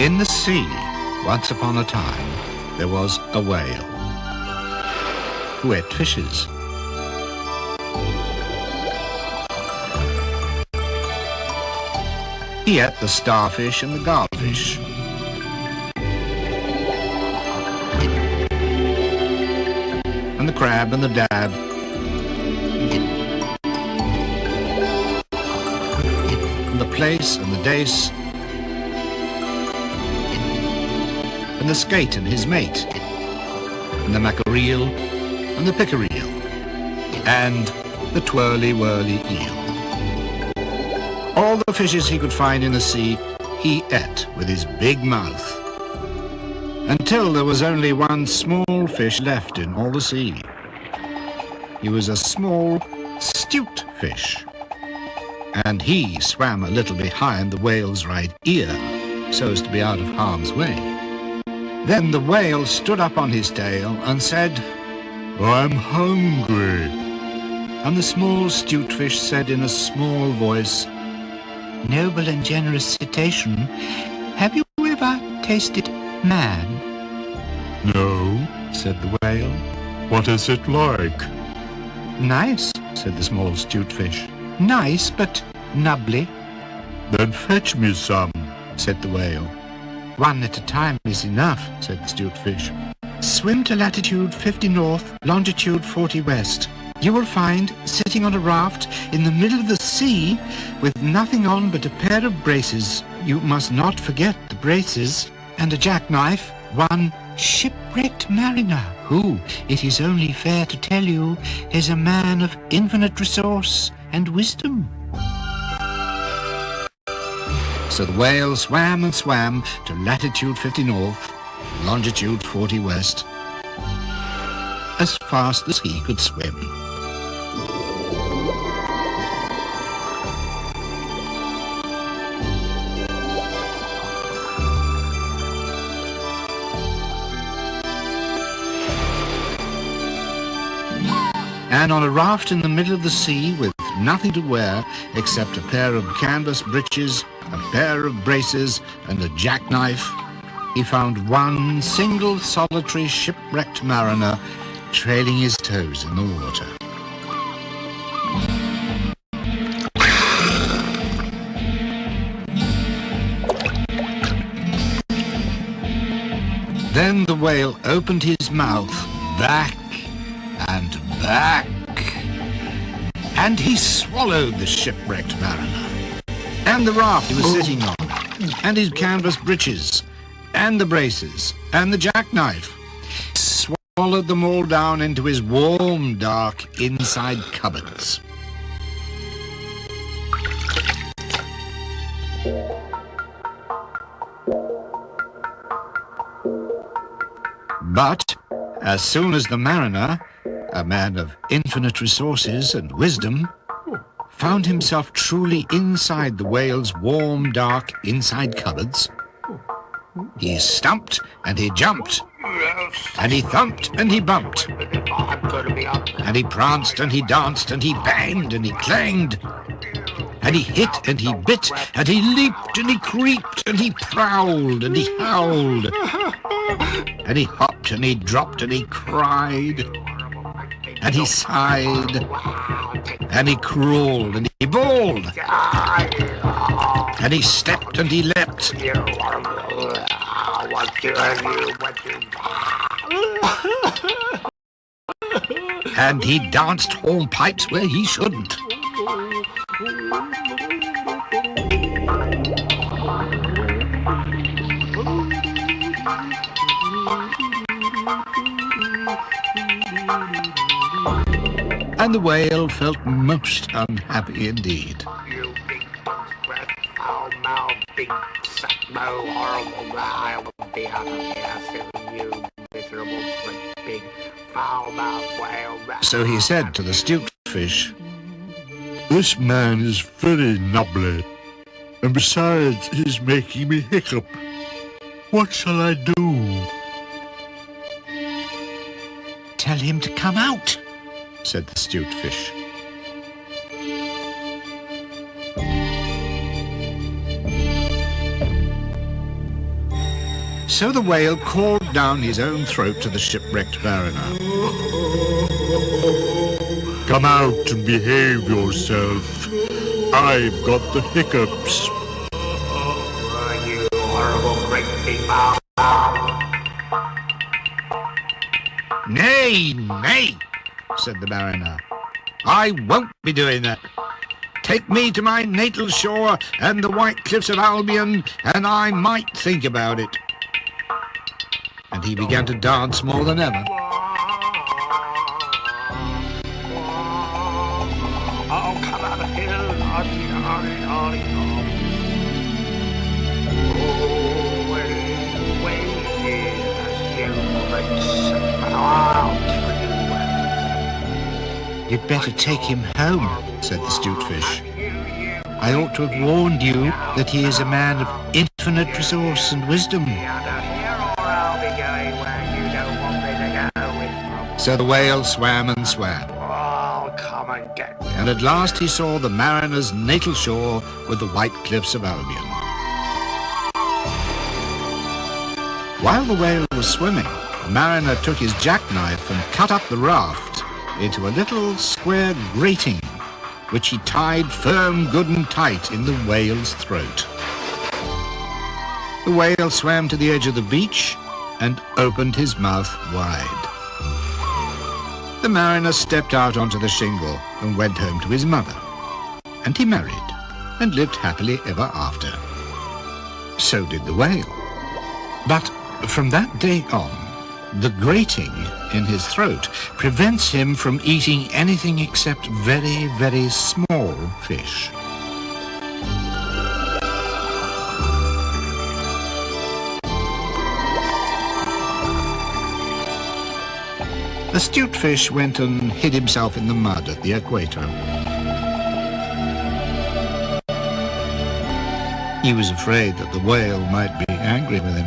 In the sea, once upon a time, there was a whale who ate fishes. He ate the starfish and the garfish. And the crab and the dab. And the plaice and the dace. And the skate and his mate. And the mackerel and the pickerel. And the twirly-whirly eel. All the fishes he could find in the sea, he ate with his big mouth, until there was only one small fish left in all the sea. He was a small, 'stute fish, and he swam a little behind the whale's right ear, so as to be out of harm's way. Then the whale stood up on his tail and said, "I'm hungry." And the small 'stute fish said in a small voice, "Noble and generous cetacean, have you ever tasted man?" "No," said the whale. "What is it like?" "Nice," said the small 'stute fish. "Nice, but nubbly." "Then fetch me some," said the whale. "One at a time is enough," said the 'stute fish. "Swim to latitude 50 north, longitude 40 west. You will find, sitting on a raft in the middle of the sea, with nothing on but a pair of braces. You must not forget the braces, and a jackknife, one shipwrecked mariner, who, it is only fair to tell you, is a man of infinite resource and wisdom." So the whale swam and swam to latitude 50 north, longitude 40 west, as fast as he could swim. And on a raft in the middle of the sea, with nothing to wear except a pair of canvas breeches, a pair of braces, and a jackknife, he found one single solitary shipwrecked mariner trailing his toes in the water. Then the whale opened his mouth back and back, and he swallowed the shipwrecked mariner, and the raft he was sitting on, and his canvas breeches, and the braces, and the jackknife. Swallowed them all down into his warm, dark inside cupboards. But as soon as the mariner, a man of infinite resources and wisdom, found himself truly inside the whale's warm, dark inside cupboards, he stumped and he jumped, and he thumped and he bumped, and he pranced and he danced and he banged and he clanged, and he hit and he bit, and he leaped and he creeped, and he prowled and he howled, and he hopped and he dropped and he cried, and he sighed, and he crawled, and he bawled, and he stepped and he leapt, and he danced hornpipes where he shouldn't. And the whale felt most unhappy indeed. You big breath, foul mouth, big suckmo, horrible guy, I will be out of here, you miserable big foul mouth whale. So he said to the 'stute fish, "This man is very nubbly, and besides, he's making me hiccup. What shall I do?" "Tell him to come out," said the 'stute fish. So the whale called down his own throat to the shipwrecked mariner. Come out and behave yourself. I've got the hiccups. Oh, you horrible great big foul. Nay, nay, said the mariner. I won't be doing that. Take me to my natal shore and the white cliffs of Albion, and I might think about it. And he began to dance more than ever. Oh, come out of here. Oh, wait, you great. I'll tell you when. You'd better take him home, said the 'Stute Fish. I ought to have warned you that he is a man of infinite resource and wisdom. So the whale swam and swam, Oh, come and get me. and at last he saw the mariner's natal shore with the white cliffs of Albion. While the whale was swimming, the mariner took his jackknife and cut up the raft into a little square grating, which he tied firm, good and tight in the whale's throat. The whale swam to the edge of the beach and opened his mouth wide. The mariner stepped out onto the shingle and went home to his mother. And he married and lived happily ever after. So did the whale. But from that day on, the grating in his throat prevents him from eating anything except very, very small fish. The 'Stute Fish went and hid himself in the mud at the equator. He was afraid that the whale might be angry with him.